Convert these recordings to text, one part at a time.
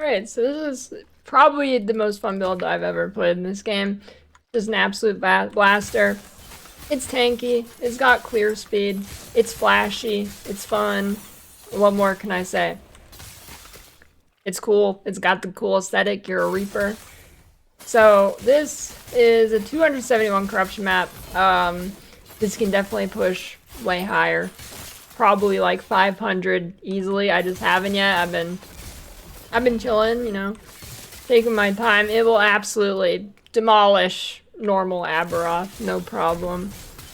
Alright, so this is probably the most fun build I've ever played in this game. Just an absolute blaster. It's tanky, it's got clear speed, it's flashy, it's fun. What more can I say? It's cool, it's got the cool aesthetic, you're a Reaper. So this is a 271 corruption map. This can definitely push way higher. Probably like 500 easily. I just haven't yet. I've been chilling, you know, taking my time. It will absolutely demolish normal Aberoth, no problem.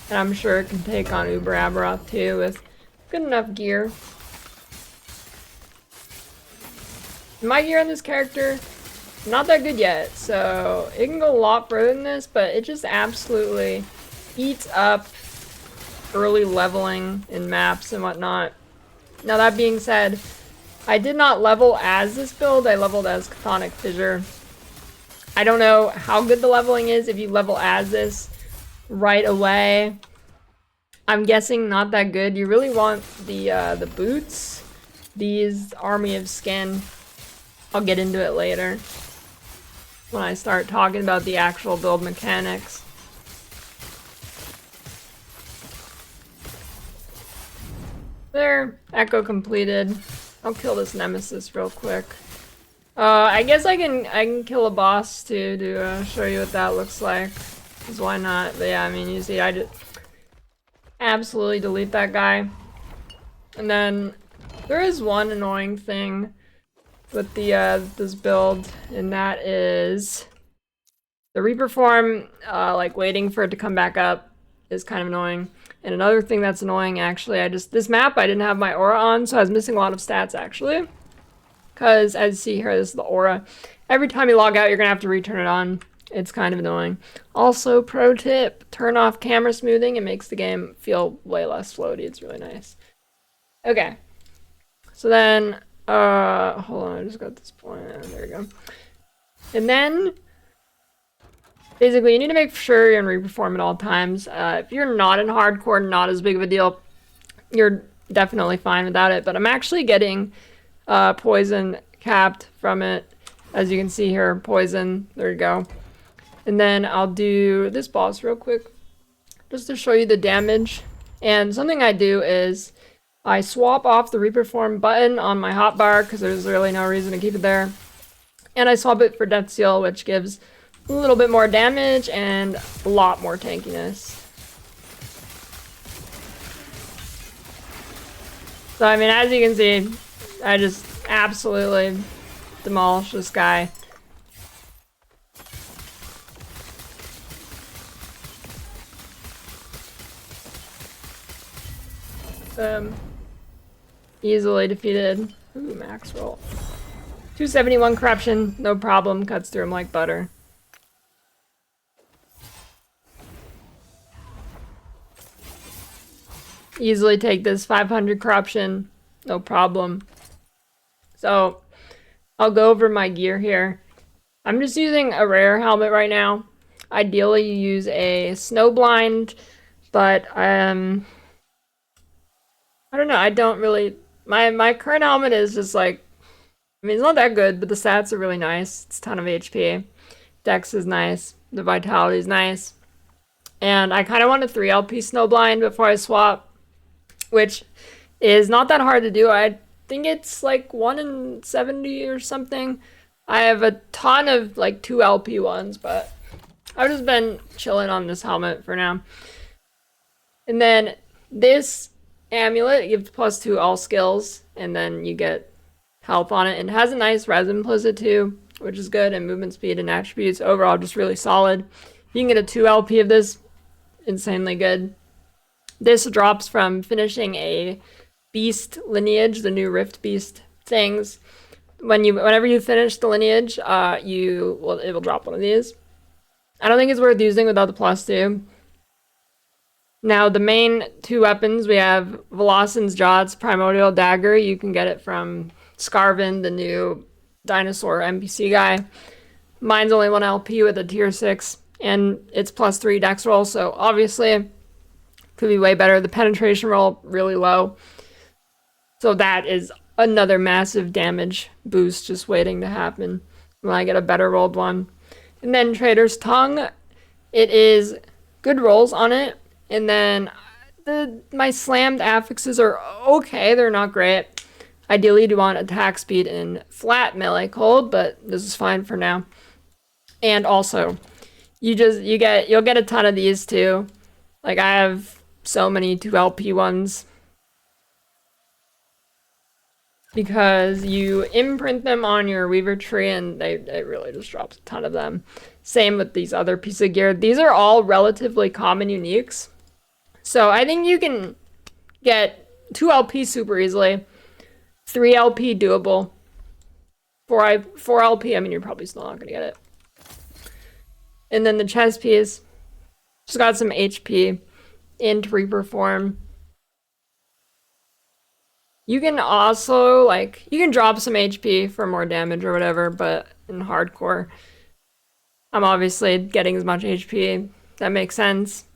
And I'm sure it can take on Uber Aberoth too with good enough gear. My gear on this character, not that good yet, so it can go a lot further than this, but it just absolutely eats up early leveling in maps and whatnot. Now that being said, I did not level as this build, I leveled as Chthonic Fissure. I don't know how good the leveling is if you level as this right away. I'm guessing not that good. You really want the boots, these Army of Skin. I'll get into it later when I start talking about the actual build mechanics. There, echo completed. I'll kill this nemesis real quick. I guess I can kill a boss too to show you what that looks like. Cause why not? But yeah, I mean, you see, I just absolutely delete that guy. And then there is one annoying thing with the this build, and that is the Reaper form. Like waiting for it to come back up is kind of annoying. And another thing that's annoying, actually, this map I didn't have my aura on, so I was missing a lot of stats actually. Because as you see here, this is the aura. Every time you log out, you're gonna have to return it on. It's kind of annoying. Also, pro tip, turn off camera smoothing. It makes the game feel way less floaty. It's really nice. Okay. So then, hold on, I just got this point. There we go. And then, basically, you need to make sure you're in Reaper form at all times. If you're not in hardcore, not as big of a deal. You're definitely fine without it. But I'm actually getting poison capped from it. As you can see here, poison. There you go. And then I'll do this boss real quick, just to show you the damage. And something I do is I swap off the Reaper form button on my hotbar, because there's really no reason to keep it there. And I swap it for Death Seal, which gives a little bit more damage and a lot more tankiness. So I mean, as you can see, I just absolutely demolish this guy. Easily defeated. Ooh, max roll. 271 corruption, no problem, cuts through him like butter. Easily take this 500 corruption, no problem. So, I'll go over my gear here. I'm just using a rare helmet right now. Ideally, you use a snowblind, but I don't know, I don't really... My current helmet is just like... I mean, it's not that good, but the stats are really nice. It's a ton of HP. Dex is nice. The vitality is nice. And I kind of want a 3 LP snowblind before I swap, which is not that hard to do. I think it's like 1 in 70 or something. I have a ton of like 2 LP ones, but I've just been chilling on this helmet for now. And then this amulet gives +2 all skills, and then you get health on it. And it has a nice res implicit too, which is good, and movement speed and attributes. Overall, just really solid. You can get a 2 LP of this, insanely good. This drops from finishing a beast lineage, the new Rift Beast things. Whenever you finish the lineage, it will drop one of these. I don't think it's worth using without the +2. Now, the main 2 weapons, we have Velocin's Jaw's Primordial Dagger. You can get it from Scarvin, the new dinosaur NPC guy. Mine's only 1 LP with a tier 6, and it's +3 dex roll, so obviously could be way better. The penetration roll, really low. So that is another massive damage boost just waiting to happen when I get a better rolled one. And then Trader's Tongue, it is good rolls on it. And then my slammed affixes are okay, they're not great. Ideally, you'd want attack speed and flat melee cold, but this is fine for now. And also, you'll get a ton of these too. Like I have so many 2LP ones because you imprint them on your Weaver tree and it really just drops a ton of them. Same with these other pieces of gear. These are all relatively common uniques. So I think you can get 2LP super easily. 3LP doable. 4LP, I mean, you're probably still not going to get it. And then the chest piece. Just got some HP into Reaper form. You can also, like, you can drop some HP for more damage or whatever, but in hardcore, I'm obviously getting as much HP. That makes sense.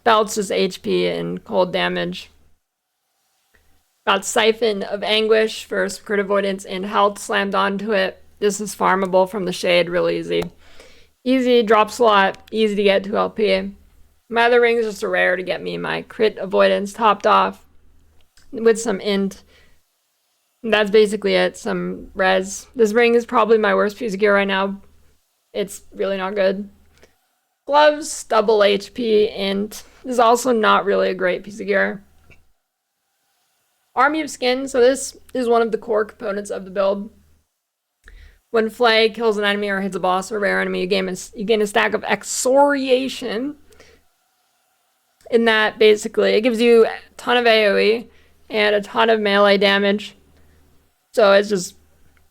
Belt's just HP and cold damage. Got Siphon of Anguish for crit avoidance and health slammed onto it. This is farmable from the shade, really easy. Easy drop slot, easy to get to LP. My other ring is just a rare to get me my crit avoidance topped off with some int. And that's basically it, some res. This ring is probably my worst piece of gear right now. It's really not good. Gloves, double HP, and this is also not really a great piece of gear. Army of Skin, so this is one of the core components of the build. When Flay kills an enemy or hits a boss or a rare enemy, you gain a stack of Excoriation. In that, basically, it gives you a ton of AoE and a ton of melee damage. So it's just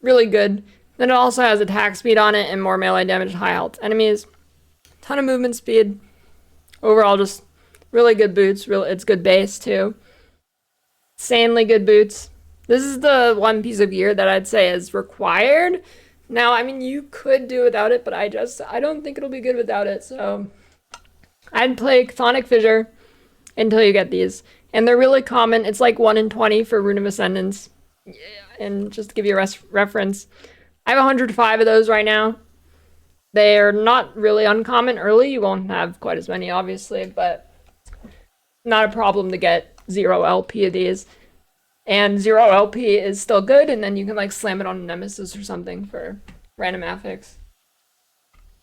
really good. Then it also has attack speed on it and more melee damage, high health enemies. Ton of movement speed. Overall, just really good boots. It's good base too. Insanely good boots. This is the one piece of gear that I'd say is required. Now, I mean, you could do without it, but I don't think it'll be good without it. So I'd play Chthonic Fissure until you get these. And they're really common. It's like 1 in 20 for Rune of Ascendance. Yeah. And just to give you a reference, I have 105 of those right now. They're not really uncommon early. You won't have quite as many, obviously, but not a problem to get 0 LP of these. And 0 LP is still good, and then you can like slam it on a Nemesis or something for random affix.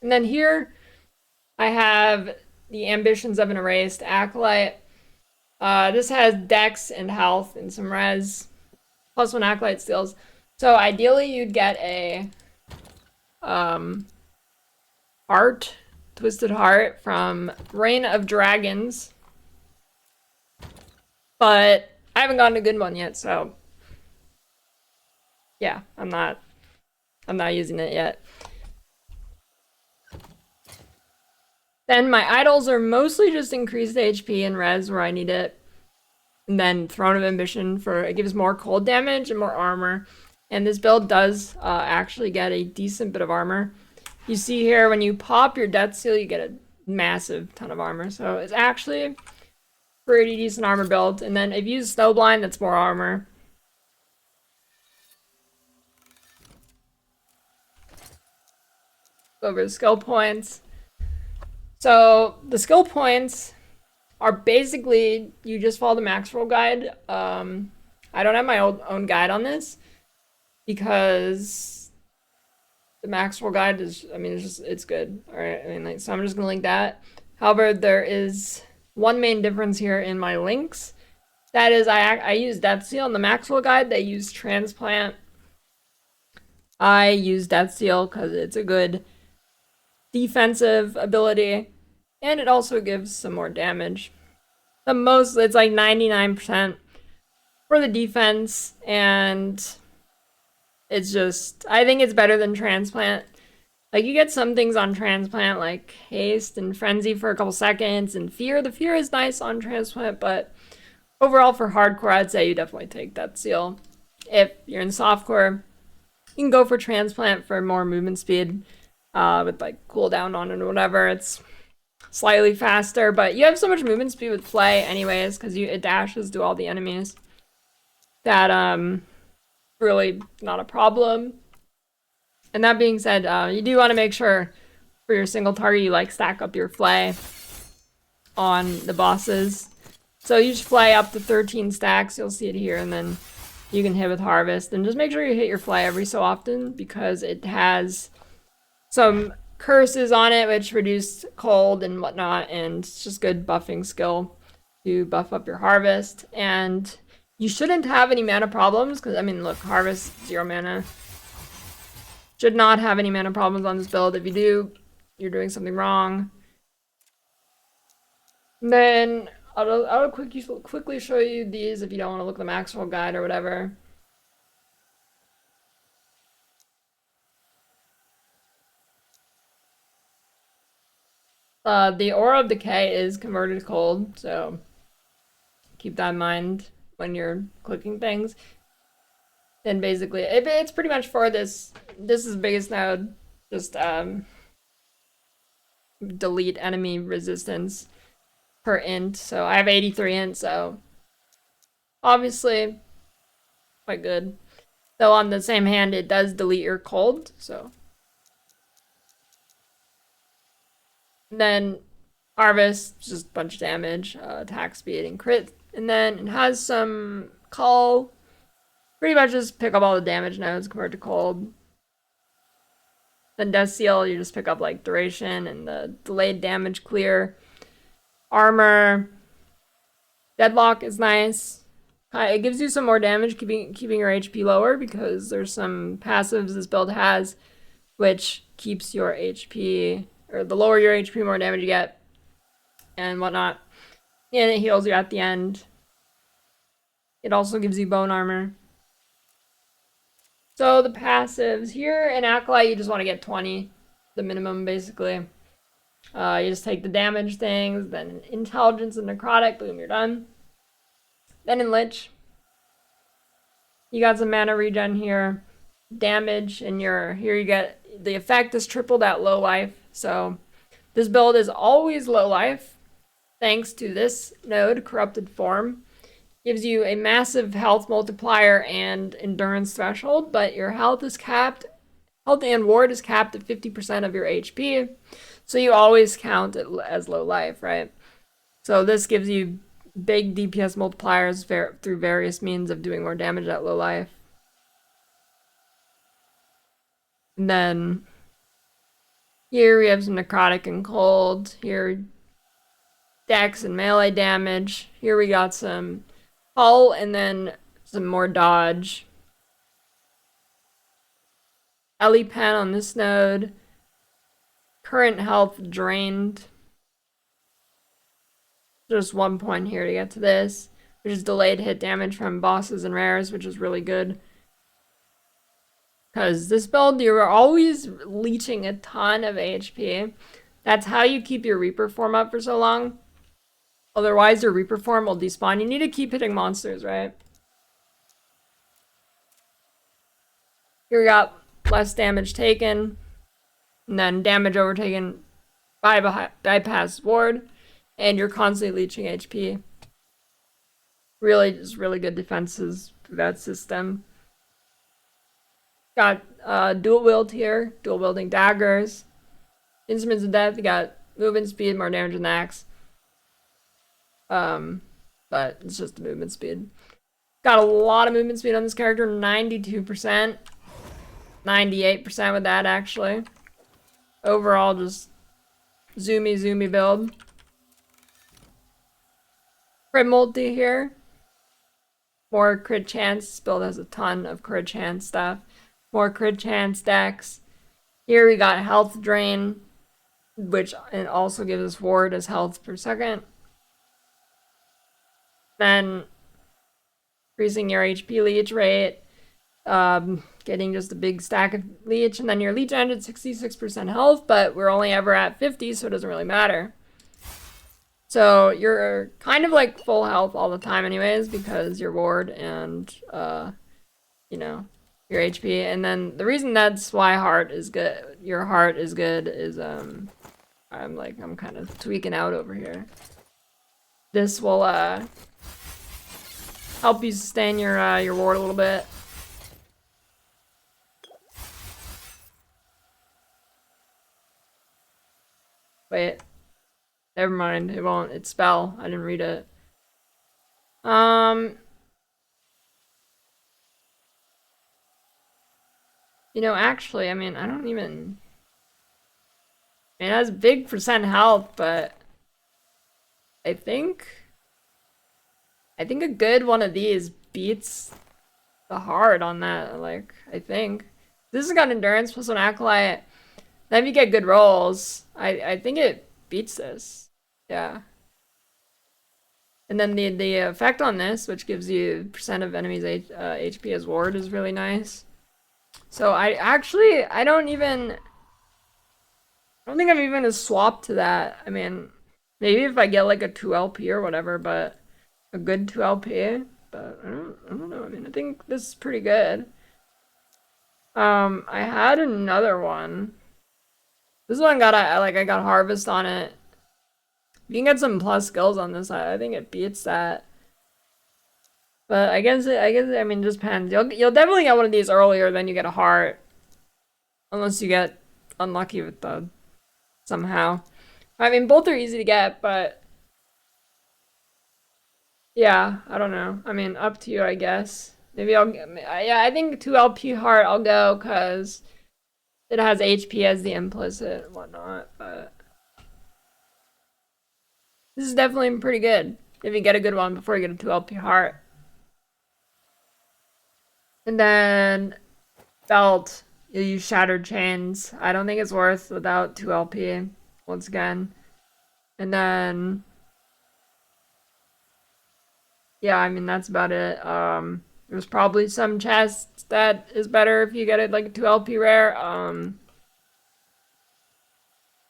And then here, I have the Ambitions of an Erased Acolyte. This has Dex and health and some res. +1 Acolyte skills. So ideally you'd get a heart, Twisted Heart from Reign of Dragons. But I haven't gotten a good one yet, so yeah, I'm not using it yet. Then my idols are mostly just increased HP and res where I need it. And then Throne of Ambition for it gives more cold damage and more armor. And this build does actually get a decent bit of armor. You see here when you pop your Death Seal, you get a massive ton of armor. So it's actually pretty decent armor build. And then if you use Snowblind, that's more armor. Go over the skill points. So the skill points are basically, you just follow the max roll guide. I don't have my own guide on this because the max roll guide is, I mean, it's good. All right, I mean, like, so I'm just gonna link that. However, there is one main difference here in my links. That is, I use Death Seal in the max roll guide. They use Transplant. I use Death Seal because it's a good defensive ability. And it also gives some more damage. It's like 99% for the defense, and it's just, I think it's better than Transplant. Like, you get some things on Transplant, like Haste and Frenzy for a couple seconds, and Fear. The Fear is nice on Transplant, but overall for hardcore, I'd say you definitely take Death Seal. If you're in softcore, you can go for Transplant for more movement speed, with like cooldown on it or whatever. It's slightly faster, but you have so much movement speed with Flay anyways, because it dashes to all the enemies that really not a problem. And that being said, you do want to make sure for your single target you like stack up your Flay on the bosses. So you just Flay up to 13 stacks, you'll see it here, and then you can hit with Harvest. And just make sure you hit your Flay every so often because it has some curses on it which reduce cold and whatnot, and it's just good buffing skill to buff up your Harvest. And you shouldn't have any mana problems because, I mean, look, Harvest, 0 mana. Should not have any mana problems on this build. If you do, you're doing something wrong. And then I'll quickly show you these if you don't want to look at the Maxwell guide or whatever. The Aura of Decay is converted to cold, so keep that in mind when you're clicking things. Then basically, it's pretty much for this. This is the biggest node. Just delete enemy resistance per int. So I have 83 int, so obviously quite good. Though on the same hand, it does delete your cold, so. And then Harvest, just a bunch of damage, attack speed, and crit. And then it has some call. Pretty much just pick up all the damage nodes compared to cold. Then Death Seal, you just pick up like duration and the delayed damage clear. Armor. Deadlock is nice. It gives you some more damage, keeping your HP lower because there's some passives this build has, which keeps your HP, or the lower your HP, more damage you get, and whatnot. And it heals you at the end. It also gives you bone armor. So the passives here in Acolyte, you just want to get 20, the minimum basically. You just take the damage things, then intelligence and necrotic, boom, you're done. Then in Lich, you got some mana regen here, damage, and here you get the effect is tripled at low life. So this build is always low life, thanks to this node, Corrupted Form. Gives you a massive health multiplier and endurance threshold, but your health is capped. Health and ward is capped at 50% of your HP, so you always count it as low life, right? So this gives you big DPS multipliers through various means of doing more damage at low life. And then here we have some necrotic and cold. Here, dex and melee damage. Here we got some hull and then some more dodge. Ellie Pen on this node. Current health drained. Just 1 point here to get to this, which is delayed hit damage from bosses and rares, which is really good. Because this build, you're always leeching a ton of HP. That's how you keep your Reaper form up for so long. Otherwise, your Reaper form will despawn. You need to keep hitting monsters, right? Here we got less damage taken, and then damage overtaken by bypass ward, and you're constantly leeching HP. Really, just really good defenses for that system. Got dual wield here, dual wielding daggers. Instruments of Death, you got movement speed, more damage than the axe. But it's just the movement speed. Got a lot of movement speed on this character, 92%. 98% with that, actually. Overall, just zoomy build. Crit multi here. More crit chance. This build has a ton of crit chance stuff. More crit chance decks. Here we got health drain, which it also gives us ward as health per second. Then increasing your HP leech rate, getting just a big stack of leech, and then your leech ended 66% health, but we're only ever at 50, so it doesn't really matter. So you're kind of like full health all the time anyways, because your ward and, you know, your HP. And then the reason that's why heart is good, your heart is good, is, I'm kind of tweaking out over here. This will, help you sustain your ward a little bit. Wait, never mind. It won't. It's spell. I didn't read it. You know, actually, I mean, I don't even. I mean, it has big percent health, but I think. I think a good one of these beats the hard on that. Like, I think this has got endurance plus an acolyte. Then if you get good rolls, I think it beats this. Yeah. And then the effect on this, which gives you percent of enemies HP as ward, is really nice. So I don't think I'm even gonna swap to that. I mean, maybe if I get like a 2 LP or whatever, but a good 2 LP. But I don't know. I mean, I think this is pretty good. I had another one. This one I got harvest on it. If you can get some plus skills on this, I think it beats that. But I mean, it just depends. You'll definitely get one of these earlier than you get a heart, unless you get unlucky with the somehow. I mean, both are easy to get, but yeah, I don't know. I mean, up to you, I guess. Maybe yeah, I think 2 LP heart I'll go because it has HP as the implicit and whatnot, but this is definitely pretty good if you get a good one before you get a 2 LP heart. And then belt, you use shattered chains. I don't think it's worth without 2 LP once again. And then yeah, I mean that's about it. There's probably some chests that is better if you get it like a 2 LP rare.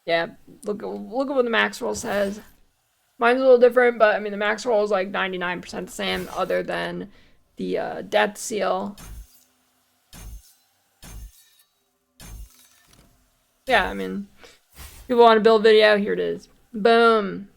Yeah, look at what the max roll says. Mine's a little different, but I mean the max roll is like 99% the same, other than the death seal. Yeah, I mean, people want to build video, here it is. Boom.